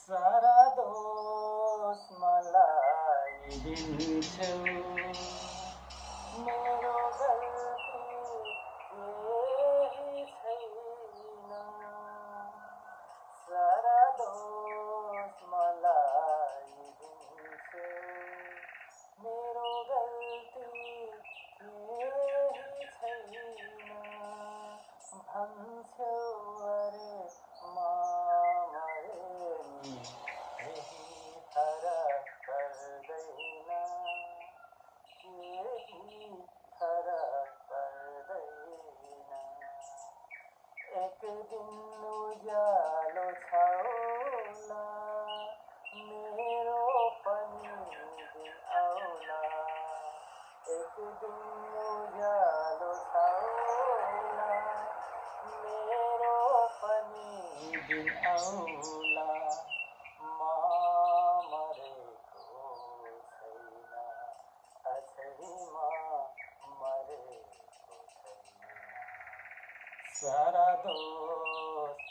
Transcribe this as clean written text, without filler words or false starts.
सारा दोष मलाई दिन्छौ मेरो गल्ती केही छैन सारा दोष मलाई दिन्छौ मेरो गल्ती केही छैन भन्छौ अरे मरेनी केही फरक पर्दैन केही फरक पर्दैन एक दिन उज्यालो छाउला मेरो पनि दिन आउला एक दिन उज्यालो छाउला मेरो पनि दिन आउला म मरेको छैन अझै म मरेको छैन सारा दोष